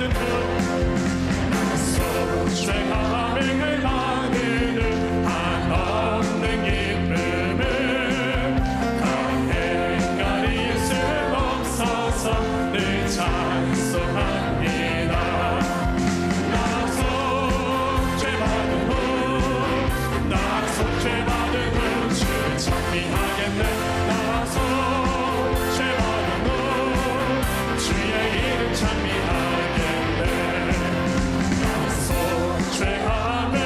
받은 후 속죄함을 나누는 한없는 기쁨을 강행하리 수 없어서 늘 찬송합니다. 나 속죄받은 후 나 속죄받은 후 주 찬미하겠네. 나 속죄받은 후 주의 이름 찬미하겠네. 나 속죄함을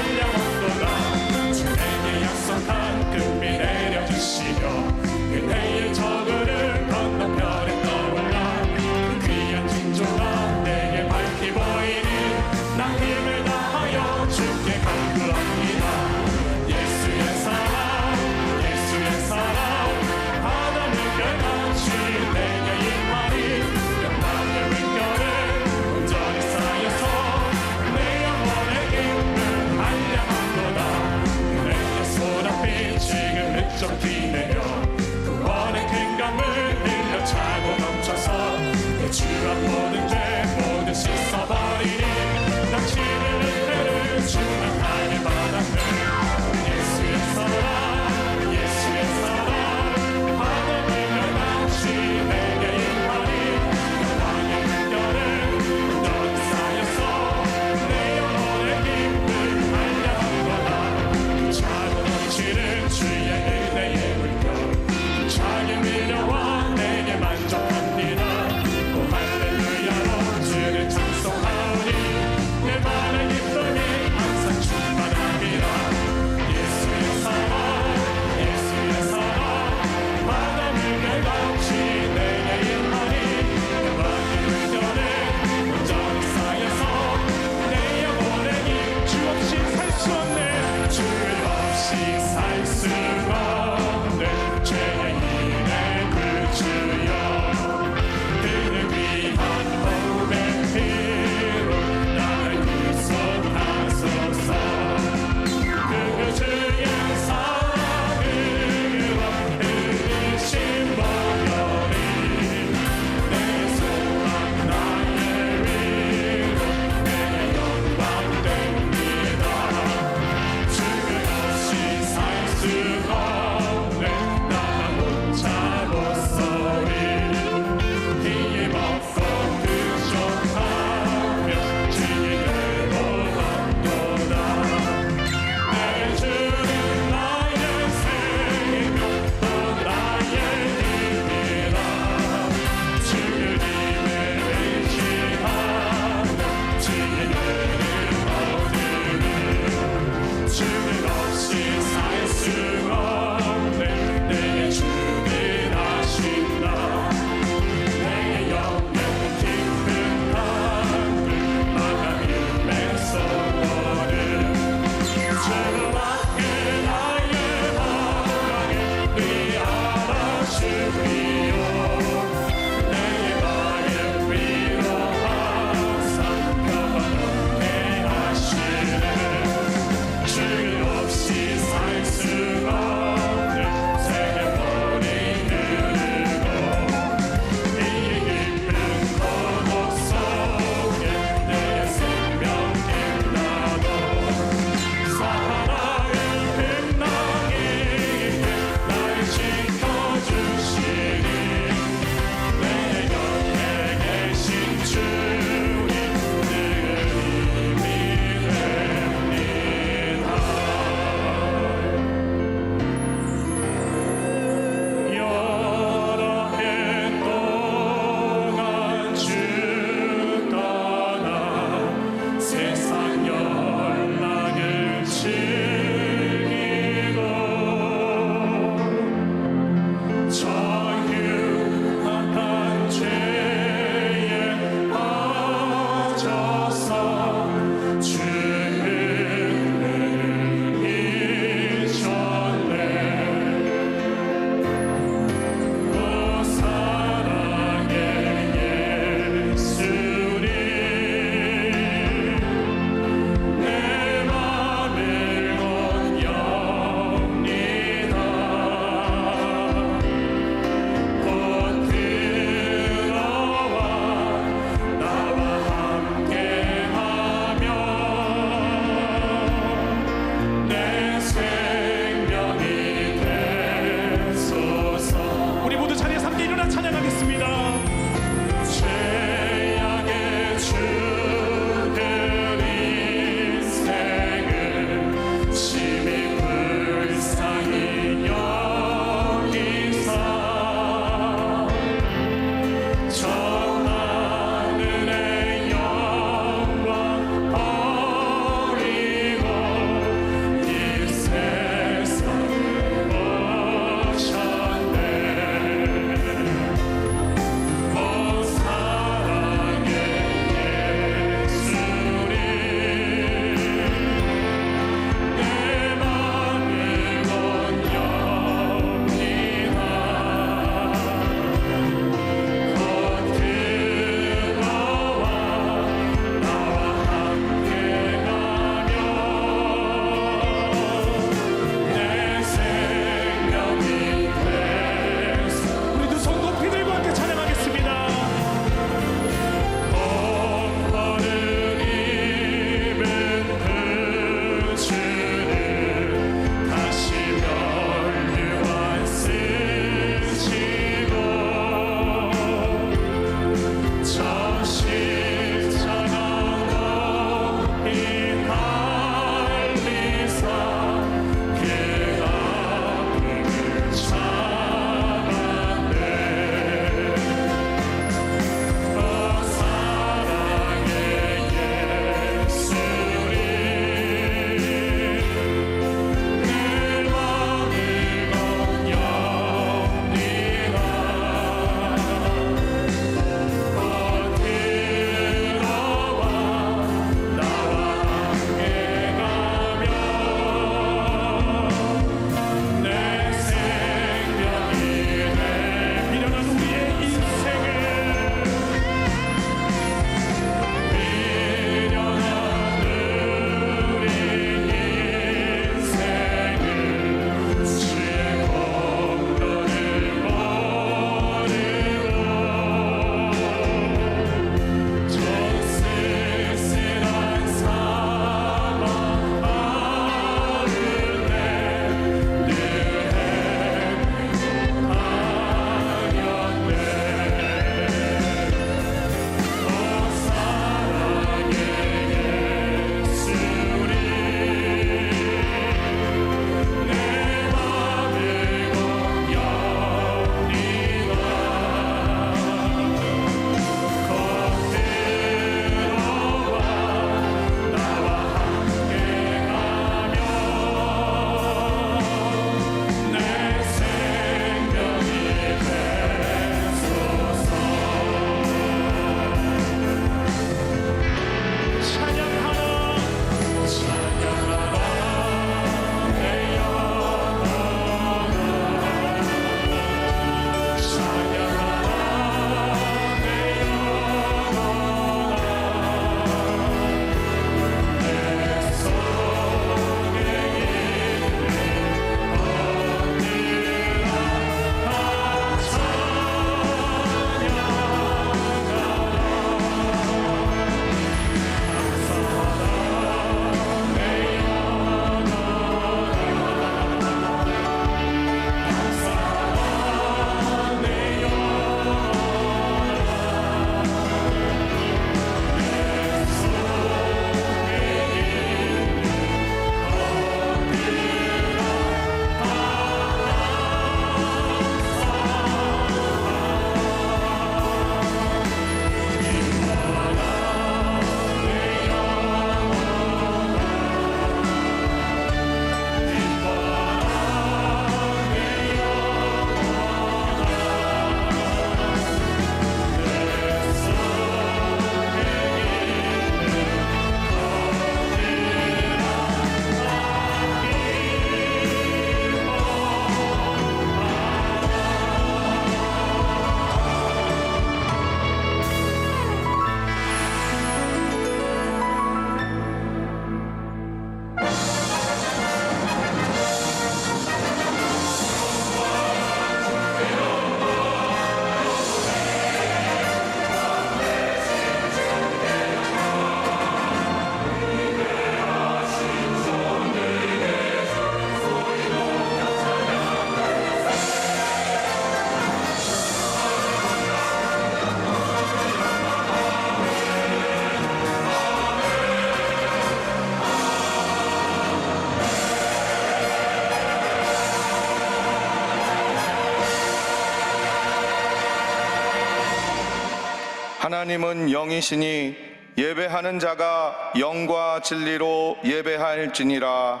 하나님은 영이시니 예배하는 자가 영과 진리로 예배할지니라.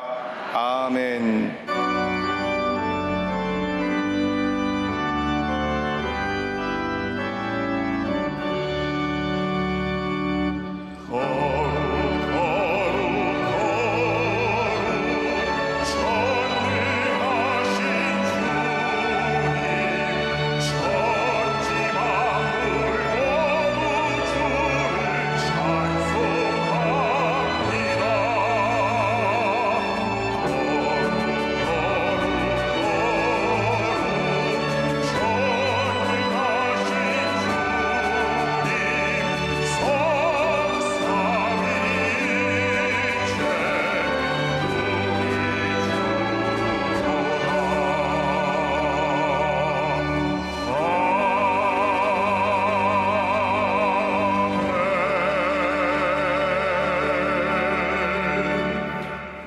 아멘.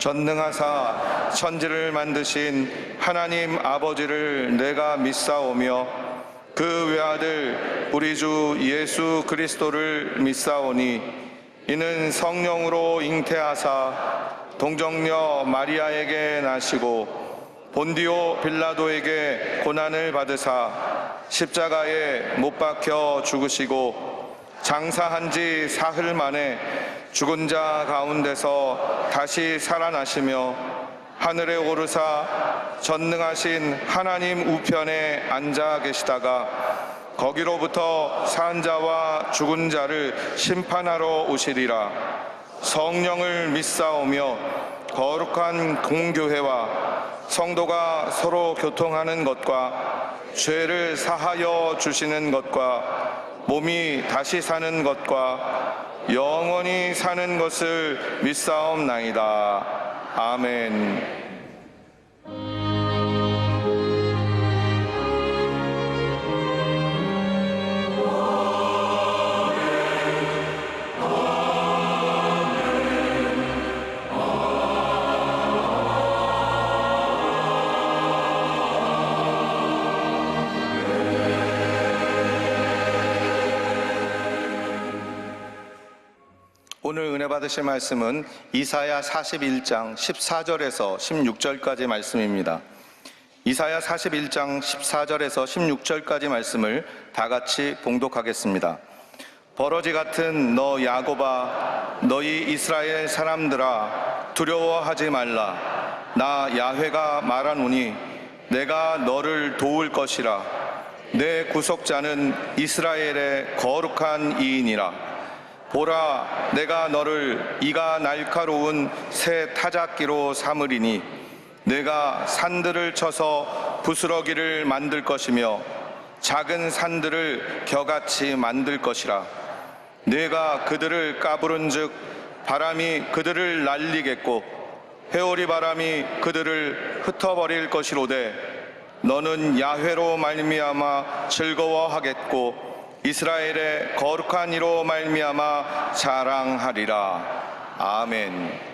전능하사 천지를 만드신 하나님 아버지를 내가 믿사오며 그 외아들 우리 주 예수 그리스도를 믿사오니 이는 성령으로 잉태하사 동정녀 마리아에게 나시고 본디오 빌라도에게 고난을 받으사 십자가에 못 박혀 죽으시고 장사한 지 사흘 만에 죽은 자 가운데서 다시 살아나시며 하늘에 오르사 전능하신 하나님 우편에 앉아 계시다가 거기로부터 산 자와 죽은 자를 심판하러 오시리라. 성령을 믿사오며 거룩한 공교회와 성도가 서로 교통하는 것과 죄를 사하여 주시는 것과 몸이 다시 사는 것과 영원히 사는 것을 믿사옵나이다. 아멘. 오늘 은혜 받으실 말씀은 이사야 41장 14절에서 16절까지 말씀입니다. 이사야 41장 14절에서 16절까지 말씀을 다 같이 봉독하겠습니다. 버러지 같은 너 야곱아, 너희 이스라엘 사람들아, 두려워하지 말라. 나 야훼가 말하노니 내가 너를 도울 것이라. 내 구속자는 이스라엘의 거룩한 이인이라. 보라, 내가 너를 이가 날카로운 새 타작기로 삼으리니 내가 산들을 쳐서 부스러기를 만들 것이며 작은 산들을 겨같이 만들 것이라. 내가 그들을 까부른즉 바람이 그들을 날리겠고 회오리 바람이 그들을 흩어버릴 것이로되 너는 야훼로 말미암아 즐거워하겠고 이스라엘의 거룩한 이로 말미암아 자랑하리라. 아멘.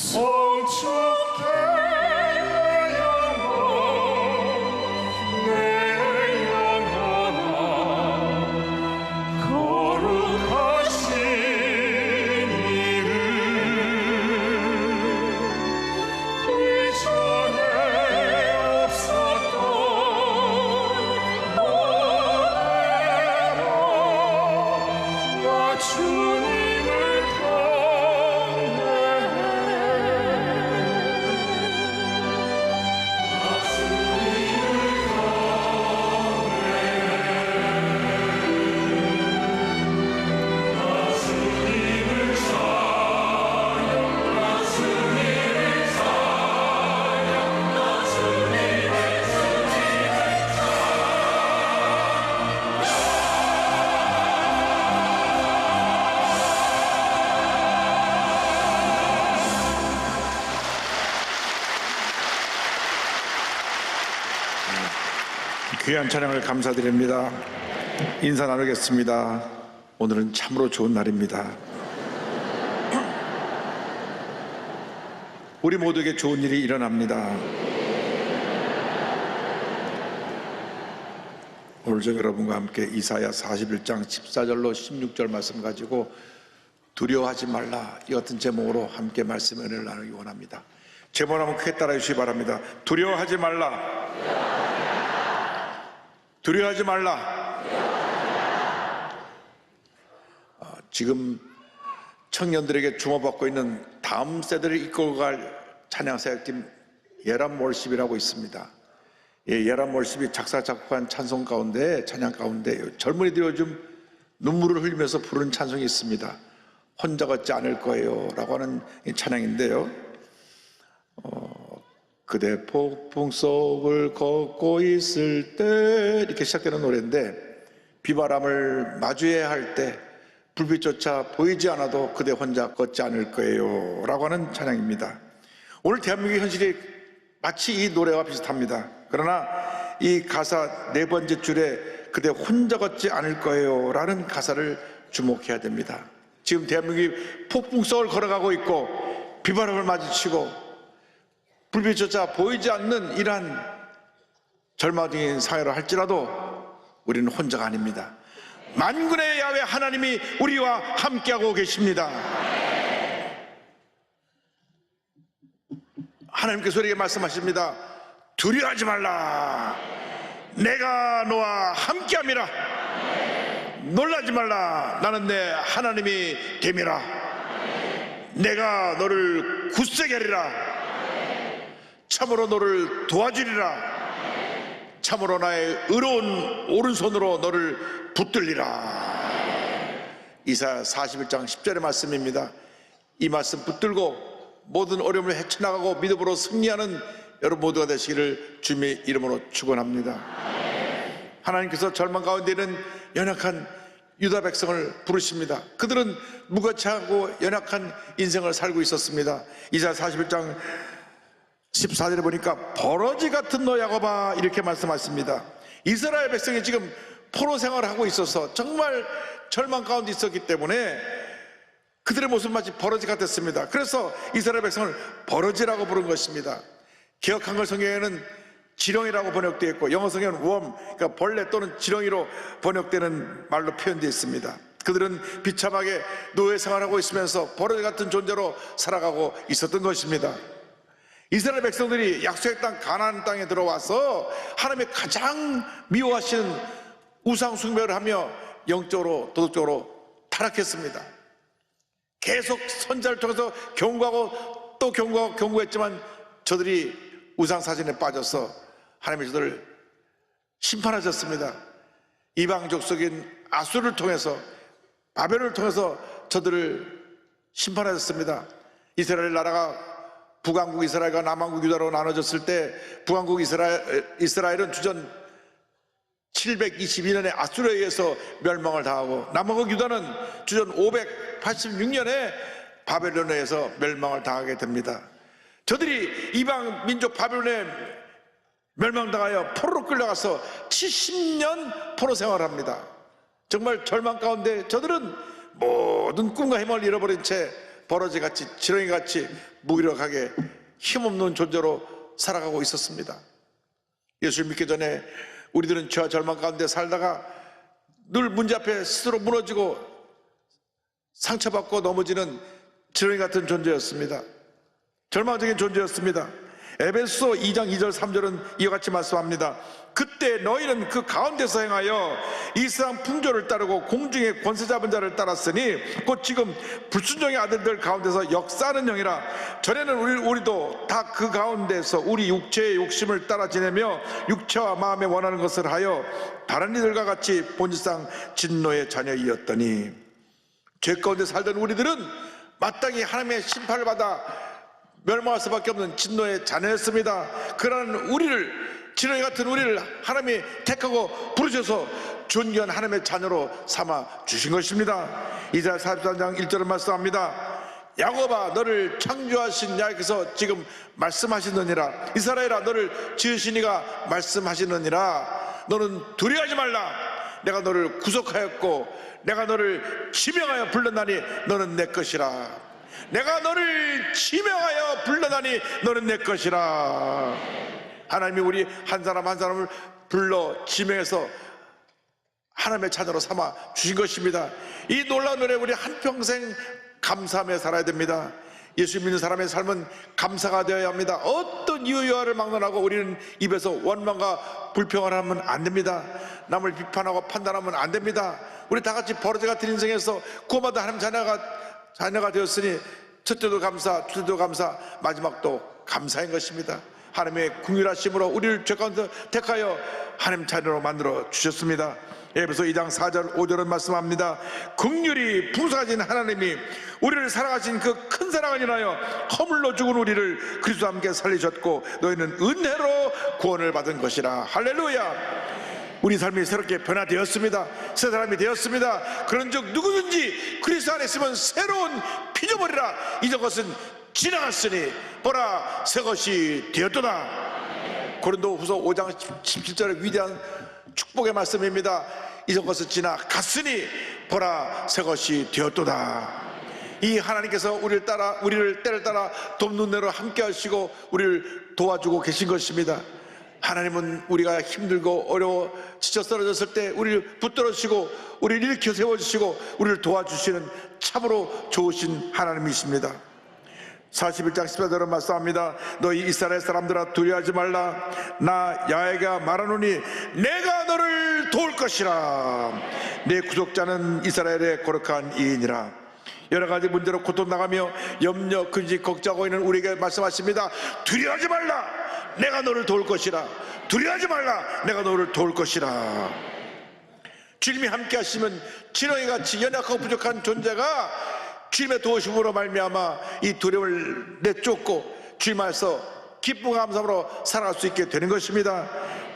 성축해 내 영혼 내 영혼아 거룩하신 이름 이전에 없었던 노래로 나 주님을 귀한 찬양을 감사드립니다. 인사 나누겠습니다. 오늘은 참으로 좋은 날입니다. 우리 모두에게 좋은 일이 일어납니다. 오늘 저 여러분과 함께 이사야 41장 14절로 16절 말씀 가지고 두려워하지 말라, 이 같은 제목으로 함께 말씀의 은혜를 나누기 원합니다. 제목 한번 크게 따라해 주시기 바랍니다. 두려워하지 말라, 두려워하지 말라. 지금 청년들에게 주목받고 있는 다음 세대를 이끌어갈 찬양사역팀 예람 월십이라고 있습니다. 예람 월십이 작사 작곡한 찬송 가운데, 찬양 가운데 젊은이들이 요즘 눈물을 흘리면서 부르는 찬송이 있습니다. 혼자 걷지 않을 거예요 라고 하는 찬양인데요, 그대 폭풍 속을 걷고 있을 때 이렇게 시작되는 노래인데, 비바람을 마주해야 할 때 불빛조차 보이지 않아도 그대 혼자 걷지 않을 거예요 라고 하는 찬양입니다. 오늘 대한민국의 현실이 마치 이 노래와 비슷합니다. 그러나 이 가사 네 번째 줄에 그대 혼자 걷지 않을 거예요 라는 가사를 주목해야 됩니다. 지금 대한민국이 폭풍 속을 걸어가고 있고 비바람을 마주치고 불빛조차 보이지 않는 이러한 절망적인 사회를 할지라도 우리는 혼자가 아닙니다. 만군의 야훼 하나님이 우리와 함께하고 계십니다. 하나님께서 우리에게 말씀하십니다. 두려워하지 말라, 내가 너와 함께함이라. 놀라지 말라, 나는 내 하나님이 됨이라. 내가 너를 굳세게 하리라. 참으로 너를 도와주리라. 참으로 나의 의로운 오른손으로 너를 붙들리라. 이사야 41장 10절의 말씀입니다. 이 말씀 붙들고 모든 어려움을 헤쳐나가고 믿음으로 승리하는 여러분 모두가 되시기를 주님의 이름으로 축원합니다. 하나님께서 절망 가운데 있는 연약한 유다 백성을 부르십니다. 그들은 무가치하고 연약한 인생을 살고 있었습니다. 이사야 41장 14절에 보니까 버러지 같은 너 야곱아, 이렇게 말씀하십니다. 이스라엘 백성이 지금 포로 생활을 하고 있어서 정말 절망 가운데 있었기 때문에 그들의 모습은 마치 버러지 같았습니다. 그래서 이스라엘 백성을 버러지라고 부른 것입니다. 개역 한글 성경에는 지렁이라고 번역되어 있고 영어 성경은 worm, 그러니까 벌레 또는 지렁이로 번역되는 말로 표현되어 있습니다. 그들은 비참하게 노예 생활하고 있으면서 버러지 같은 존재로 살아가고 있었던 것입니다. 이스라엘 백성들이 약속의 땅 가나안 땅에 들어와서 하나님의 가장 미워하시는 우상 숭배를 하며 영적으로 도덕적으로 타락했습니다. 계속 선자를 통해서 경고하고 또 경고하고 경고했지만 저들이 우상 사진에 빠져서 하나님이 저들을 심판하셨습니다. 이방 족속인 아수르를 통해서, 바벨론을 통해서 저들을 심판하셨습니다. 이스라엘 나라가 북왕국 이스라엘과 남왕국 유다로 나눠졌을 때 북왕국 이스라엘은 주전 722년에 아수르에 의해서 멸망을 당하고 남왕국 유다는 주전 586년에 바벨론에 의해서 멸망을 당하게 됩니다. 저들이 이방 민족 바벨론에 멸망당하여 포로로 끌려가서 70년 포로 생활합니다. 정말 절망 가운데 저들은 모든 꿈과 희망을 잃어버린 채 버러지같이 지렁이같이 무기력하게 힘없는 존재로 살아가고 있었습니다. 예수를 믿기 전에 우리들은 죄와 절망 가운데 살다가 늘 문제 앞에 스스로 무너지고 상처받고 넘어지는 지렁이 같은 존재였습니다. 절망적인 존재였습니다. 에베소 2장 2절 3절은 이와 같이 말씀합니다. 그때 너희는 그 가운데서 행하여 이 세상 풍조를 따르고 공중의 권세 잡은 자를 따랐으니 곧 지금 불순종의 아들들 가운데서 역사하는 영이라. 전에는 우리도 다 그 가운데서 우리 육체의 욕심을 따라 지내며 육체와 마음에 원하는 것을 하여 다른 이들과 같이 본질상 진노의 자녀이었더니. 죄 가운데 살던 우리들은 마땅히 하나님의 심판을 받아 멸망할 수밖에 없는 진노의 자녀였습니다. 그러한 우리를, 지렁이 같은 우리를 하나님이 택하고 부르셔서 존귀한 하나님의 자녀로 삼아 주신 것입니다. 이사야 43장 1절을 말씀합니다. 야곱아 너를 창조하신 야께서 지금 말씀하시느니라. 이스라엘아 너를 지으신 이가 말씀하시느니라. 너는 두려워하지 말라. 내가 너를 구속하였고 내가 너를 지명하여 불렀나니 너는 내 것이라. 내가 너를 지명하여 불러다니 너는 내 것이라. 하나님이 우리 한 사람 한 사람을 불러 지명해서 하나님의 자녀로 삼아 주신 것입니다. 이 놀라운 은혜 우리 한평생 감사하며 살아야 됩니다. 예수 믿는 사람의 삶은 감사가 되어야 합니다. 어떤 이유와를 막론하고 우리는 입에서 원망과 불평을 하면 안 됩니다. 남을 비판하고 판단하면 안 됩니다. 우리 다 같이 버러지 같은 인생에서 구원받은 하나님 자녀가 되었으니 첫째도 감사, 둘째도 감사, 마지막도 감사인 것입니다. 하나님의 긍휼하심으로 우리를 죄 가운데 택하여 하나님 자녀로 만들어 주셨습니다. 에베소 2장 4절 5절은 말씀합니다. 긍휼이 풍성하신 하나님이 우리를 사랑하신 그 큰 사랑을 인하여 허물로 죽은 우리를 그리스도와 함께 살리셨고 너희는 은혜로 구원을 받은 것이라. 할렐루야. 우리 삶이 새롭게 변화되었습니다. 새 사람이 되었습니다. 그런즉 누구든지 그리스도 안에 있으면 새로운 피조물이라. 이전 것은 지나갔으니 보라 새 것이 되었도다. 고린도후서 5장 17절의 위대한 축복의 말씀입니다. 이전 것은 지나갔으니 보라 새 것이 되었도다. 이 하나님께서 우리를 때를 따라 돕는 대로 함께 하시고 우리를 도와주고 계신 것입니다. 하나님은 우리가 힘들고 어려워 지쳐 쓰러졌을 때 우리를 붙들어주시고 우리를 일으켜 세워주시고 우리를 도와주시는 참으로 좋으신 하나님이십니다. 41장 14절은 말씀합니다. 너희 이스라엘 사람들아 두려워하지 말라. 나 야훼가 말하노니 내가 너를 도울 것이라. 내 구속자는 이스라엘의 거룩한 이인이라. 여러 가지 문제로 고통당하며 염려, 근심, 걱정하고 있는 우리에게 말씀하십니다. 두려워하지 말라. 내가 너를 도울 것이라. 두려워하지 말라. 내가 너를 도울 것이라. 주님이 함께 하시면 지렁이같이 연약하고 부족한 존재가 주님의 도우심으로 말미암아 이 두려움을 내쫓고 주님 안에서 기쁨과 감사함으로 살아갈 수 있게 되는 것입니다.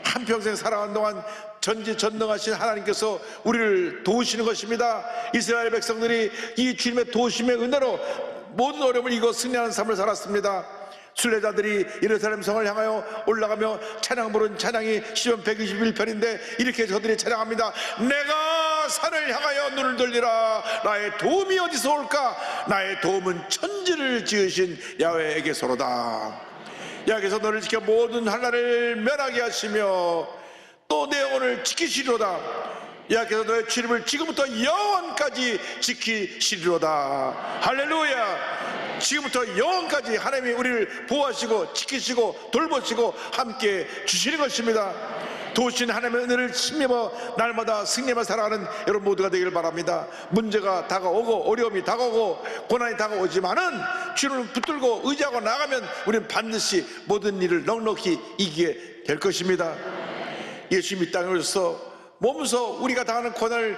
한평생 살아가는 동안 전지전능하신 하나님께서 우리를 도우시는 것입니다. 이스라엘 백성들이 이 주님의 도우심의 은혜로 모든 어려움을 이겨 승리하는 삶을 살았습니다. 순례자들이 예루살렘 성을 향하여 올라가며 찬양 부른 찬양이 시편 121편인데 이렇게 저들이 찬양합니다. 내가 산을 향하여 눈을 돌리라. 나의 도움이 어디서 올까? 나의 도움은 천지를 지으신 야훼에게서로다. 야훼께서 너를 지켜 모든 한란을 면하게 하시며 또 내 영혼을 지키시리로다. 야훼께서 너의 출입을 지금부터 영원까지 지키시리로다. 할렐루야. 지금부터 영원까지 하나님이 우리를 보호하시고 지키시고 돌보시고 함께 주시는 것입니다. 도우신 하나님의 은혜를 힘입어 날마다 승리하며 살아가는 여러분 모두가 되기를 바랍니다. 문제가 다가오고 어려움이 다가오고 고난이 다가오지만은 주님을 붙들고 의지하고 나가면 우리는 반드시 모든 일을 넉넉히 이기게 될 것입니다. 예수님이 이 땅에 오셔서 몸소 우리가 당하는 고난을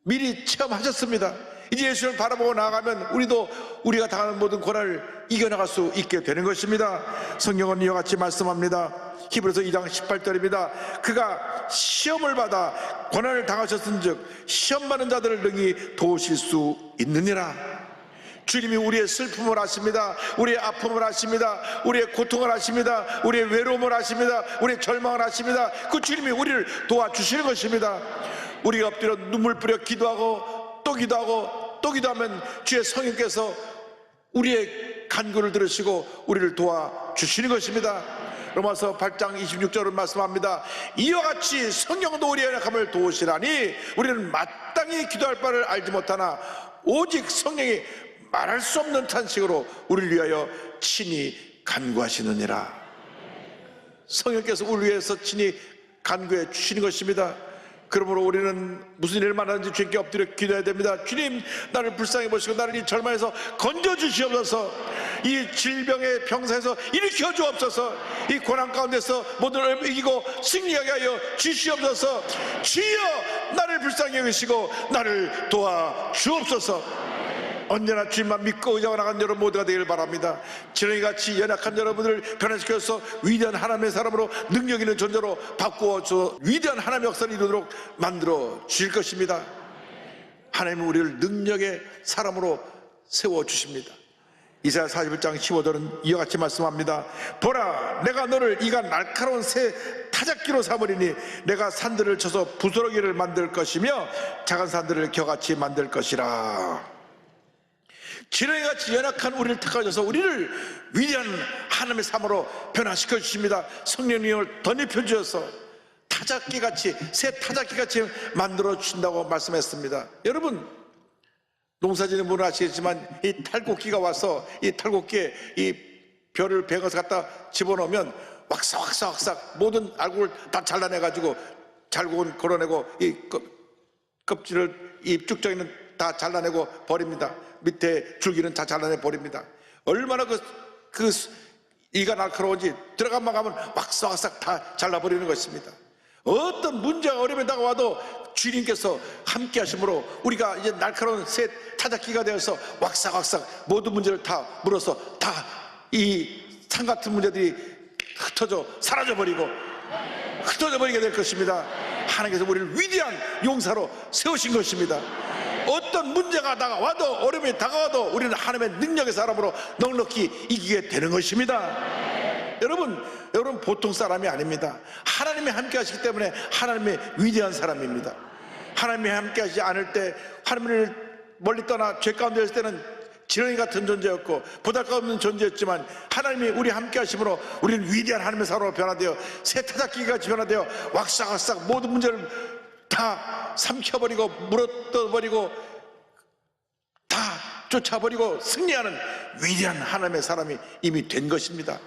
미리 체험하셨습니다. 이제 예수를 바라보고 나아가면 우리도 우리가 당하는 모든 고난을 이겨나갈 수 있게 되는 것입니다. 성경은 이와 같이 말씀합니다. 히브리서 2장 18절입니다. 그가 시험을 받아 고난을 당하셨은즉 시험 받는 자들을 능히 도우실 수 있느니라. 주님이 우리의 슬픔을 아십니다. 우리의 아픔을 아십니다. 우리의 고통을 아십니다. 우리의 외로움을 아십니다. 우리의 절망을 아십니다. 그 주님이 우리를 도와주시는 것입니다. 우리가 엎드려 눈물 뿌려 기도하고 또 기도하고 또 기도하면 주의 성령께서 우리의 간구를 들으시고 우리를 도와주시는 것입니다. 로마서 8장 26절은 말씀합니다. 이와 같이 성령도 우리의 연약함을 도우시라니 우리는 마땅히 기도할 바를 알지 못하나 오직 성령이 말할 수 없는 탄식으로 우리를 위하여 친히 간구하시느니라. 성령께서 우리를 위해서 친히 간구해 주시는 것입니다. 그러므로 우리는 무슨 일을 만나든지 주님께 엎드려 기도해야 됩니다. 주님, 나를 불쌍히 보시고 나를 이 절망에서 건져주시옵소서. 이 질병의 병사에서 일으켜 주옵소서. 이 고난 가운데서 모든 을 이기고 승리하게 하여 주시옵소서. 주여, 나를 불쌍히 여기시고 나를 도와주옵소서. 언제나 주님만 믿고 의지하고 나간 여러분 모두가 되길 바랍니다. 지렁이같이 연약한 여러분을 변화시켜서 위대한 하나님의 사람으로 능력 있는 존재로 바꾸어서 위대한 하나님의 역사를 이루도록 만들어 주실 것입니다. 하나님은 우리를 능력의 사람으로 세워주십니다. 이사야 41장 15절은 이와 같이 말씀합니다. 보라, 내가 너를 이가 날카로운 새 타작기로 삼으리니 내가 산들을 쳐서 부스러기를 만들 것이며 작은 산들을 겨같이 만들 것이라. 지렁이같이 연약한 우리를 택하셔서 우리를 위대한 하나님의 삶으로 변화시켜 주십니다. 성령님을 덧입혀 주셔서 타작기같이 새 타작기같이 만들어 주신다고 말씀했습니다. 여러분, 농사짓는 분은 아시겠지만 이 탈곡기가 와서 이 탈곡기에 이 벼를 베어서 갖다 집어넣으면 왁싹 모든 알곡을 다 잘라내 가지고 잘곡은 걸어내고 이 껍질을 이 쭉정이는 다 잘라내고 버립니다. 밑에 줄기는 다 잘라내 버립니다. 얼마나 그 이가 날카로운지 들어가만 가면 왁싹 다 잘라버리는 것입니다. 어떤 문제가 어려움이 다가와도 주님께서 함께 하심으로 우리가 이제 날카로운 새 타작기가 되어서 왁싹 모든 문제를 다 물어서 다 이 산 같은 문제들이 흩어져 사라져버리고 흩어져버리게 될 것입니다. 하나님께서 우리를 위대한 용사로 세우신 것입니다. 어떤 문제가 다가와도 어려움이 다가와도 우리는 하나님의 능력의 사람으로 넉넉히 이기게 되는 것입니다. 여러분 보통 사람이 아닙니다. 하나님이 함께 하시기 때문에 하나님의 위대한 사람입니다. 하나님이 함께 하시지 않을 때, 하나님을 멀리 떠나 죄 가운데 있을 때는 지렁이 같은 존재였고 보잘것없는 존재였지만 하나님이 우리 함께 하심으로 우리는 위대한 하나님의 사람으로 변화되어 새 타작기같이 변화되어 왁싹 모든 문제를 다 삼켜버리고 물어뜯어버리고 다 쫓아버리고 승리하는 위대한 하나님의 사람이 이미 된 것입니다.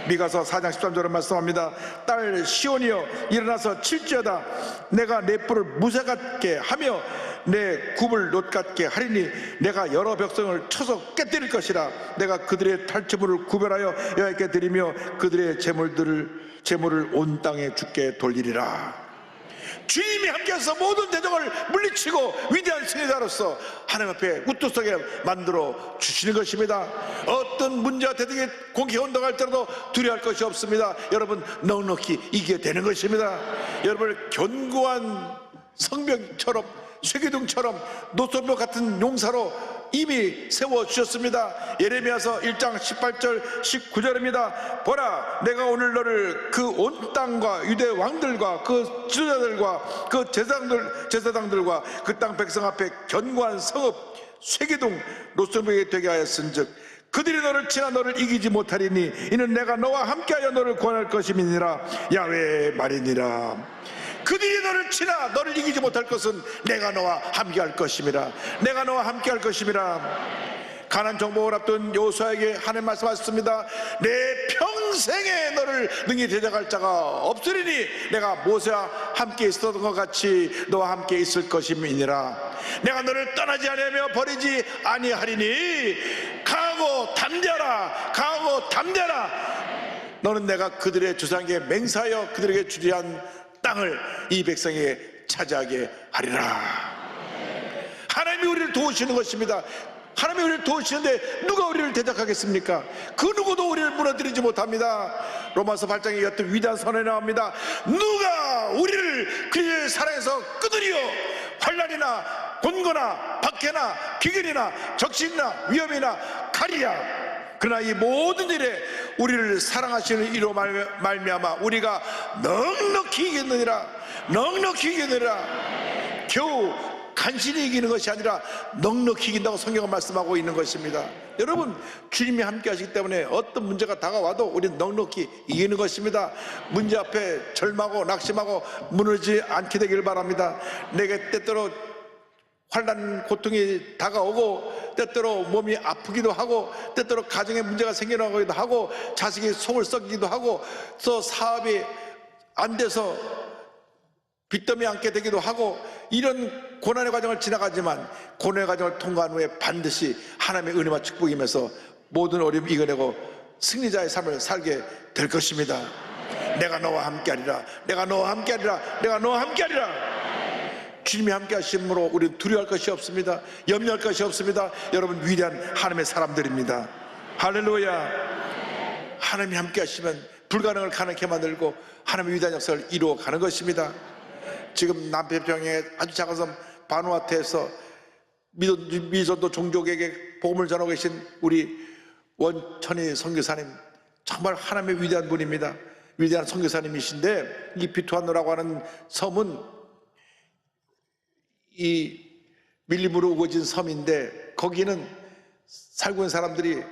미가서 4장 13절은 말씀합니다. 딸 시온이여 일어나서 칠지어다. 내가 내 뿔을 무쇠 같게 하며 내 굽을 놋 같게 하리니 내가 여러 백성을 쳐서 깨뜨릴 것이라. 내가 그들의 탈취물을 구별하여 여호와께 드리며 그들의 재물을 온 땅에 주께 돌리리라. 주님이 함께해서 모든 대적을 물리치고 위대한 승리자로서 하나님 앞에 우뚝서게 만들어 주시는 것입니다. 어떤 문제와 대적이 공격이 온다고 할지라도 두려워할 것이 없습니다. 여러분 넉넉히 이기게 되는 것입니다. 여러분을 견고한 성벽처럼 쇠기둥처럼 노선벽 같은 용사로 이미 세워주셨습니다. 예레미야서 1장 18절 19절입니다. 보라, 내가 오늘 너를 그 온 땅과 유대 왕들과 그 지도자들과 그 제사장들과 그 땅 백성 앞에 견고한 성읍 쇠기둥 노선벽이 되게 하였은즉 그들이 너를 치나 너를 이기지 못하리니 이는 내가 너와 함께하여 너를 구원할 것임이니라. 야훼의 말이니라. 그들이 너를 치나 너를 이기지 못할 것은 내가 너와 함께할 것임이라. 내가 너와 함께할 것임이라. 가나안 정복을 앞둔 여호수아에게 하나님 말씀하셨습니다. 내 평생에 너를 능히 대적할 자가 없으리니 내가 모세와 함께 있었던 것 같이 너와 함께 있을 것임이니라. 내가 너를 떠나지 아니하며 버리지 아니하리니 강하고 담대하라. 너는 내가 그들의 조상에게 맹세하여 그들에게 주리한 땅을 이 백성에게 차지하게 하리라. 하나님이 우리를 도우시는 것입니다. 하나님이 우리를 도우시는데 누가 우리를 대적하겠습니까? 그 누구도 우리를 무너뜨리지 못합니다. 로마서 8장에 어떤 위대한 선언이 나옵니다. 누가 우리를 그의 사랑에서 끊으리요? 환난이나 곤고나 박해나 기근이나 적신이나 위험이나 가리야. 그러나 이 모든 일에 우리를 사랑하시는 이로 말미암아 우리가 넉넉히 이겼느니라. 겨우 간신히 이기는 것이 아니라 넉넉히 이긴다고 성경은 말씀하고 있는 것입니다. 여러분, 주님이 함께 하시기 때문에 어떤 문제가 다가와도 우리는 넉넉히 이기는 것입니다. 문제 앞에 절망하고 낙심하고 무너지지 않게 되길 바랍니다. 내게 때때로 환난 고통이 다가오고 때때로 몸이 아프기도 하고 때때로 가정에 문제가 생겨나기도 하고 자식이 속을 썩이기도 하고 또 사업이 안 돼서 빚더미 앉게 되기도 하고 이런 고난의 과정을 지나가지만 고난의 과정을 통과한 후에 반드시 하나님의 은혜와 축복이면서 모든 어려움 이겨내고 승리자의 삶을 살게 될 것입니다. 내가 너와 함께하리라. 내가 너와 함께하리라. 내가 너와 함께하리라. 주님이 함께 하심으로 우리는 두려워할 것이 없습니다. 염려할 것이 없습니다. 여러분, 위대한 하나님의 사람들입니다. 할렐루야. 하나님이 함께 하시면 불가능을 가능하게 만들고 하나님의 위대한 역사를 이루어 가는 것입니다. 지금 남태평양의 아주 작은 섬 바누아투에서 미전도 종족에게 복음을 전하고 계신 우리 원천희 선교사님, 정말 하나님의 위대한 분입니다. 위대한 선교사님이신데 이 비투아누라고 하는 섬은 이 밀림으로 우거진 섬인데 거기는 살고 있는 사람들이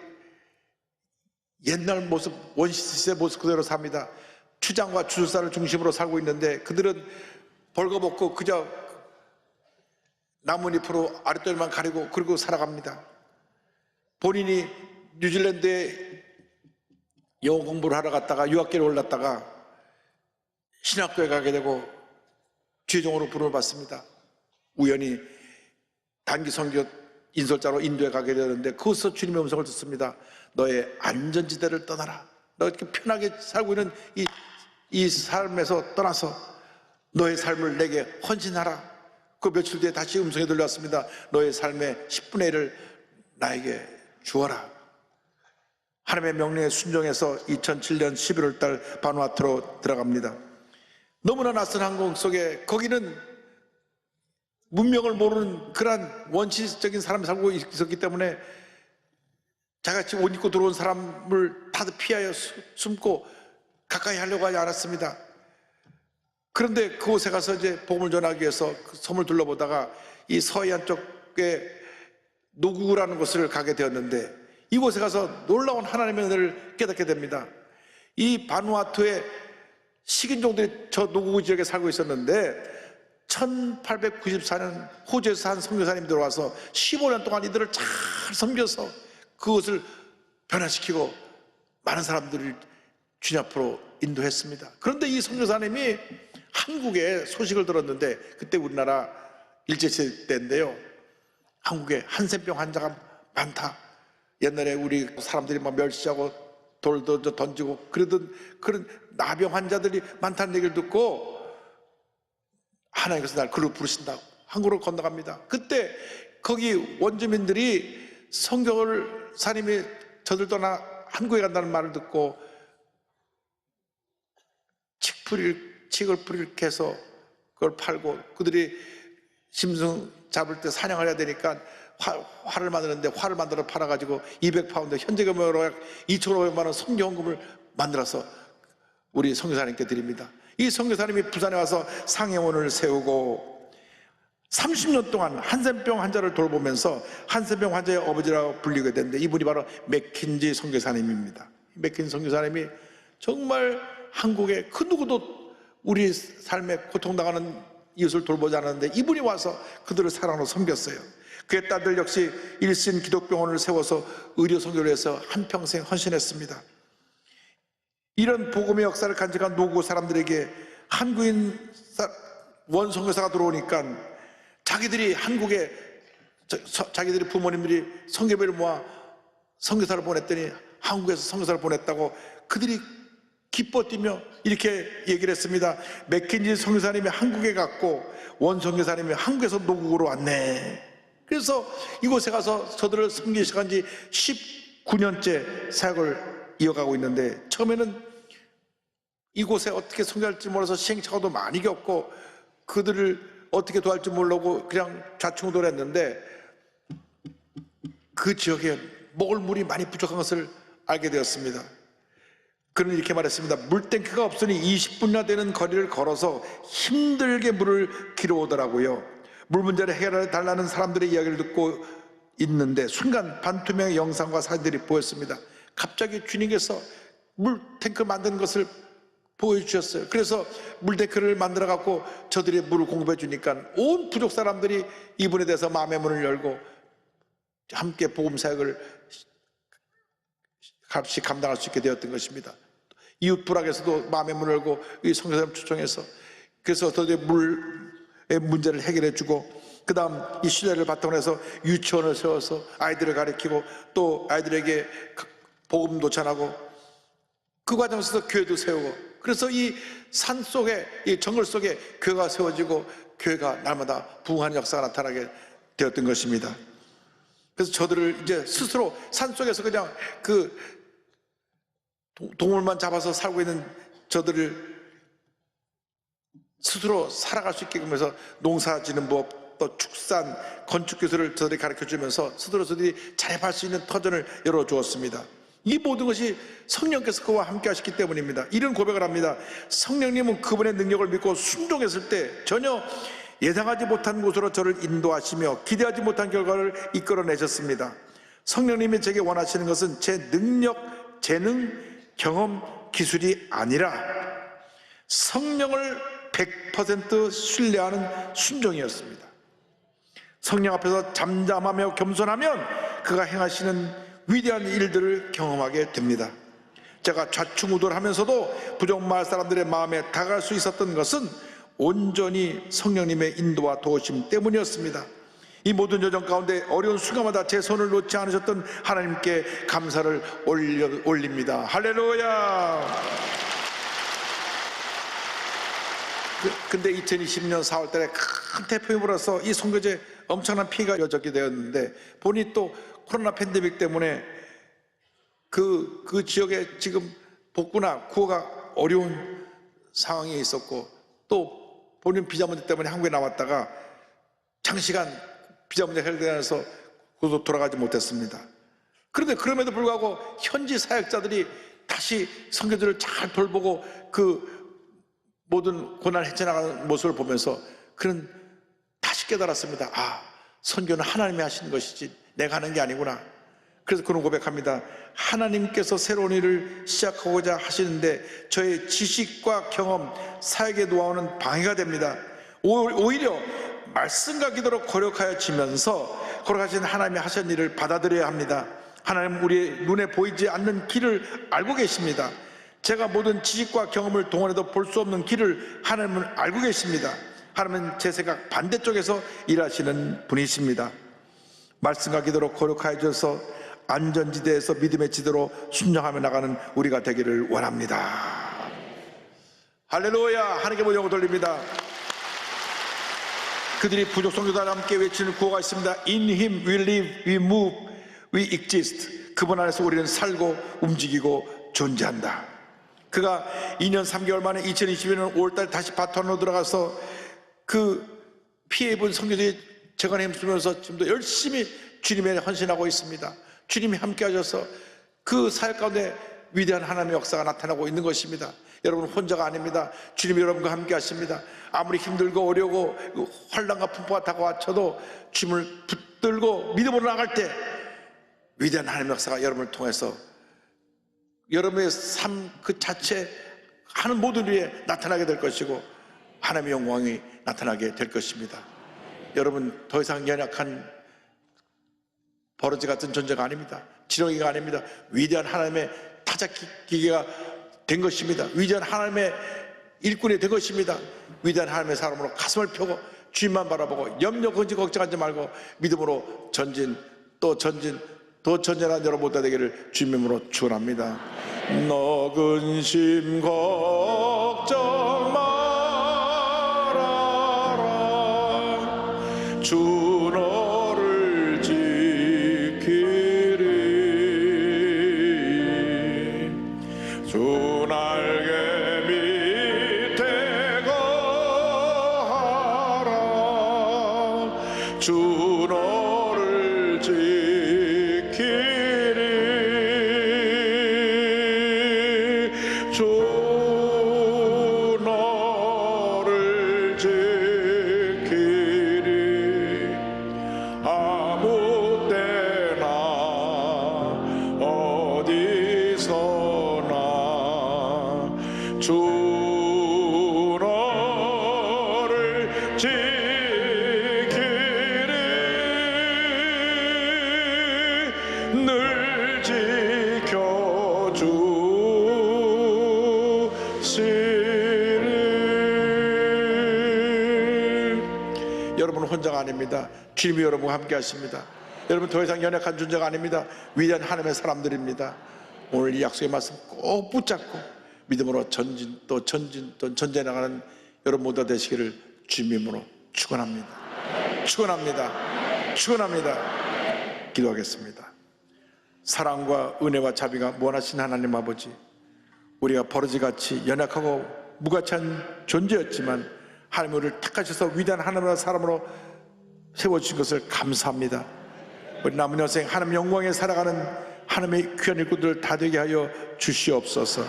옛날 모습, 원시시대 모습 그대로 삽니다. 추장과 주술사를 중심으로 살고 있는데 그들은 벌거벗고 그저 나뭇잎으로 아랫도리만 가리고 그러고 살아갑니다. 본인이 뉴질랜드에 영어 공부를 하러 갔다가 유학길에 올랐다가 신학교에 가게 되고 최종으로 부름을 받습니다. 우연히 단기 선교 인솔자로 인도에 가게 되는데 거기서 주님의 음성을 듣습니다. 너의 안전지대를 떠나라. 너 이렇게 편하게 살고 있는 이 삶에서 떠나서 너의 삶을 내게 헌신하라. 그 며칠 뒤에 다시 음성이 들려왔습니다. 너의 삶의 10분의 1을 나에게 주어라. 하나님의 명령에 순종해서 2007년 11월 달 바누아투로 들어갑니다. 너무나 낯선 항공 속에 거기는 문명을 모르는 그러한 원시적인 사람이 살고 있었기 때문에 자같이 옷 입고 들어온 사람을 다들 피하여 숨고 가까이 하려고 하지 않았습니다. 그런데 그곳에 가서 이제 복음을 전하기 위해서 그 섬을 둘러보다가 이 서해안 쪽에 노구라는 곳을 가게 되었는데 이곳에 가서 놀라운 하나님의 은혜를 깨닫게 됩니다. 이 바누아투에 식인종들이 저 노구 지역에 살고 있었는데 1894년 호주에서 한 선교사님 들어와서 15년 동안 이들을 잘 섬겨서 그것을 변화시키고 많은 사람들을 주님 앞으로 인도했습니다. 그런데 이 선교사님이 한국에 소식을 들었는데 그때 우리나라 일제시대 때인데요. 한국에 한센병 환자가 많다. 옛날에 우리 사람들이 막 멸시하고 돌도 던지고 그러던 그런 나병 환자들이 많다는 얘기를 듣고 하나님께서 날 글로 부르신다고 한국으로 건너갑니다. 그때 거기 원주민들이 성경을 사님이 저들 떠나 한국에 간다는 말을 듣고 칡을 뿌리를 캐서 그걸 팔고 그들이 짐승 잡을 때 사냥을 해야 되니까 활을 만드는데 활을 만들어 팔아가지고 200파운드 현재금으로 약 2,500만 원 성경금을 만들어서 우리 선교사님께 드립니다. 이 선교사님이 부산에 와서 상해원을 세우고 30년 동안 한센병 환자를 돌보면서 한센병 환자의 어버지라고 불리게 됐는데 이분이 바로 맥킨지 선교사님입니다. 맥킨지 선교사님이 정말 한국에 그 누구도 우리 삶에 고통당하는 이웃을 돌보지 않았는데 이분이 와서 그들을 사랑으로 섬겼어요. 그의 딸들 역시 일신 기독병원을 세워서 의료 선교를 해서 한평생 헌신했습니다. 이런 복음의 역사를 간직한 노구 사람들에게 한국인 원선교사가 들어오니까 자기들이 한국에 자기들이 부모님들이 선교배를 모아 선교사를 보냈더니 한국에서 선교사를 보냈다고 그들이 기뻐 뛰며 이렇게 얘기를 했습니다. 맥킨지 선교사님이 한국에 갔고 원 선교사님이 한국에서 노국으로 왔네. 그래서 이곳에 가서 저들을 섬기기 시작한 지 19년째 사역을 이어가고 있는데 처음에는 이곳에 어떻게 섬겨할지 몰라서 시행착오도 많이 겪고 그들을 어떻게 도와할지 모르고 그냥 좌충우돌했는데 그 지역에 먹을 물이 많이 부족한 것을 알게 되었습니다. 그는 이렇게 말했습니다. 물탱크가 없으니 20분이나 되는 거리를 걸어서 힘들게 물을 길어오더라고요. 물 문제를 해결해 달라는 사람들의 이야기를 듣고 있는데 순간 반투명의 영상과 사진들이 보였습니다. 갑자기 주님께서 물탱크 만드는 것을 보여주셨어요. 그래서 물탱크를 만들어 갖고 저들이 물을 공급해 주니까 온 부족 사람들이 이분에 대해서 마음의 문을 열고 함께 복음 사역을 값이 감당할 수 있게 되었던 것입니다. 이웃 부락에서도 마음의 문을 열고 이 선교사님 초청해서 그래서 저들이 물의 문제를 해결해 주고 그 다음 이 신뢰를 바탕으로 해서 유치원을 세워서 아이들을 가르치고 또 아이들에게 복음도 전하고 그 과정에서 교회도 세우고 그래서 이 산 속에 이 정글 속에 교회가 세워지고 교회가 날마다 부흥하는 역사가 나타나게 되었던 것입니다. 그래서 저들을 이제 스스로 산 속에서 그냥 그 동물만 잡아서 살고 있는 저들을 스스로 살아갈 수 있게끔 해서 농사 지는 법, 또 축산, 건축 기술을 저들이 가르쳐 주면서 스스로 저들이 자립할 수 있는 터전을 열어 주었습니다. 이 모든 것이 성령께서 그와 함께 하셨기 때문입니다. 이런 고백을 합니다. 성령님은 그분의 능력을 믿고 순종했을 때 전혀 예상하지 못한 곳으로 저를 인도하시며 기대하지 못한 결과를 이끌어내셨습니다. 성령님이 제게 원하시는 것은 제 능력, 재능, 경험, 기술이 아니라 성령을 100% 신뢰하는 순종이었습니다. 성령 앞에서 잠잠하며 겸손하면 그가 행하시는 위대한 일들을 경험하게 됩니다. 제가 좌충우돌하면서도 부족 마을 사람들의 마음에 다가갈 수 있었던 것은 온전히 성령님의 인도와 도우심 때문이었습니다. 이 모든 여정 가운데 어려운 순간마다 제 손을 놓지 않으셨던 하나님께 감사를 올립니다. 할렐루야. 근데 2020년 4월 달에 큰 태풍이 불어서 이 선교지에 엄청난 피해가 이어졌게 되었는데 보니 또 코로나 팬데믹 때문에 그 지역에 지금 복구나 구호가 어려운 상황이 있었고 또 본인 비자 문제 때문에 한국에 나왔다가 장시간 비자 문제 해결되면서 그것도 돌아가지 못했습니다. 그런데 그럼에도 불구하고 현지 사역자들이 다시 선교지를 잘 돌보고 그 모든 고난을 헤쳐나가는 모습을 보면서 그는 다시 깨달았습니다. 아, 선교는 하나님이 하시는 것이지 내가 하는 게 아니구나. 그래서 그는 고백합니다. 하나님께서 새로운 일을 시작하고자 하시는데 저의 지식과 경험, 사역의 노하우는 방해가 됩니다. 오히려 말씀과 기도로 거룩하여지면서 거룩하신 하나님이 하신 일을 받아들여야 합니다. 하나님은 우리의 눈에 보이지 않는 길을 알고 계십니다. 제가 모든 지식과 경험을 동원해도 볼 수 없는 길을 하나님은 알고 계십니다. 하나님은 제 생각 반대쪽에서 일하시는 분이십니다. 말씀과 기도로 거룩하여져서 안전지대에서 믿음의 지대로 순종하며 나가는 우리가 되기를 원합니다. 할렐루야. 하나님께 영광 돌립니다. 그들이 부족 선교사와 함께 외치는 구호가 있습니다. In Him we live, we move, we exist. 그분 안에서 우리는 살고 움직이고 존재한다. 그가 2년 3개월 만에 2021년 5월달 다시 바톤으로 들어가서 그 피해 입은 선교사들이 재건에 힘쓰면서 지금도 열심히 주님에 헌신하고 있습니다. 주님이 함께 하셔서 그 사역 가운데 위대한 하나님의 역사가 나타나고 있는 것입니다. 여러분 혼자가 아닙니다. 주님이 여러분과 함께 하십니다. 아무리 힘들고 어려고 환난과 풍파가 다가와쳐도 주님을 붙들고 믿음으로 나갈 때 위대한 하나님의 역사가 여러분을 통해서 여러분의 삶 그 자체 하는 모든 일에 나타나게 될 것이고 하나님의 영광이 나타나게 될 것입니다. 여러분 더 이상 연약한 버러지 같은 존재가 아닙니다. 지렁이가 아닙니다. 위대한 하나님의 타작기계가 된 것입니다. 위대한 하나님의 일꾼이 된 것입니다. 위대한 하나님의 사람으로 가슴을 펴고 주님만 바라보고 염려 근심 걱정하지 말고 믿음으로 전진 또 전진 더 전진한 여러분 다 되기를 주님으로 축원합니다. 너 근심 걱정 말아라 주 너를 지키리 주 날개 밑에 거하라 주 너를 지키리 주 너를 지키리 여러분은 혼자가 아닙니다. 주님이 여러분과 함께 하십니다. 여러분 더 이상 연약한 존재가 아닙니다. 위대한 하나님의 사람들입니다. 오늘 이 약속의 말씀 꼭 붙잡고 믿음으로 전진 또 전진해 나가는 여러분 모두 되시기를 주님의 이름으로 축원합니다. 기도하겠습니다. 사랑과 은혜와 자비가 무한하신 하나님 아버지, 우리가 버러지같이 연약하고 무가치한 존재였지만 하나님 우리를 택하셔서 위대한 하나님의 사람으로 세워주신 것을 감사합니다. 우리 남은 여생 하나님 영광에 살아가는 하나님의 귀한 일꾼들 다 되게 하여 주시옵소서.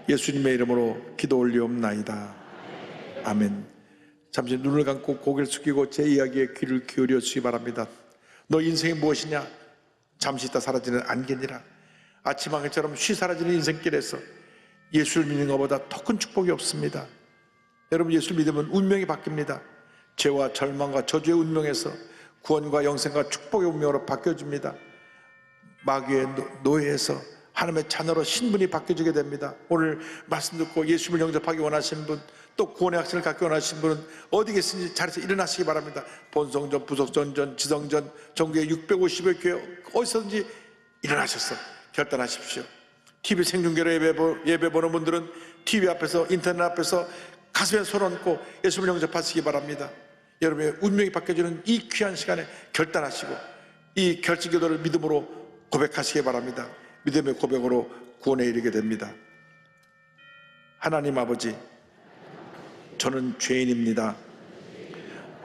예수님의 이름으로 기도 올리옵나이다. 아멘. 잠시 눈을 감고 고개를 숙이고 제 이야기에 귀를 기울여 주시기 바랍니다. 너 인생이 무엇이냐? 잠시 있다 사라지는 안개니라. 아침 안개처럼 쉬 사라지는 인생길에서 예수를 믿는 것보다 더 큰 축복이 없습니다. 여러분 예수를 믿으면 운명이 바뀝니다. 죄와 절망과 저주의 운명에서 구원과 영생과 축복의 운명으로 바뀌어줍니다. 마귀의 노예에서 하나님의 자녀로 신분이 바뀌어지게 됩니다. 오늘 말씀 듣고 예수를 영접하기 원하시는 분, 또 구원의 확신을 갖기 원하시는 분은 어디 계신지 자리에서 일어나시기 바랍니다. 본성전, 부속전전, 지성전, 전국에 650여 교회 어디서든지 일어나셔서 결단하십시오. TV 생중계로 예배 보는 분들은 TV 앞에서, 인터넷 앞에서 가슴에 손 얹고 예수를 영접하시기 바랍니다. 여러분의 운명이 바뀌어지는 이 귀한 시간에 결단하시고 이 결정기도를 믿음으로 고백하시기 바랍니다. 믿음의 고백으로 구원에 이르게 됩니다. 하나님 아버지, 저는 죄인입니다.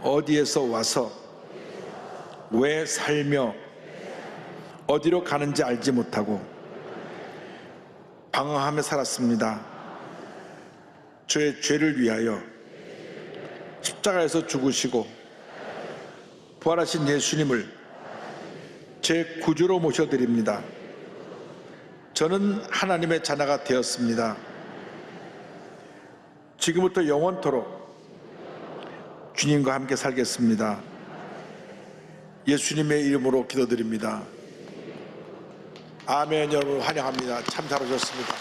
어디에서 와서 왜 살며 어디로 가는지 알지 못하고 방황하며 살았습니다. 저의 죄를 위하여 십자가에서 죽으시고 부활하신 예수님을 제 구주로 모셔드립니다. 저는 하나님의 자녀가 되었습니다. 지금부터 영원토록 주님과 함께 살겠습니다. 예수님의 이름으로 기도드립니다. 아멘. 여러분 환영합니다. 참 잘하셨습니다.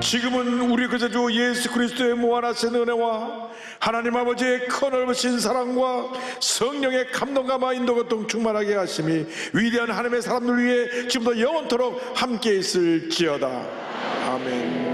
지금은 우리 그저주 예수 그리스도의 무한하신 은혜와 하나님 아버지의 커넓으신 사랑과 성령의 감동감과 인도고통 충만하게 하심이 위대한 하나님의 사람들 위해 지금도 영원토록 함께 있을지어다. 아멘.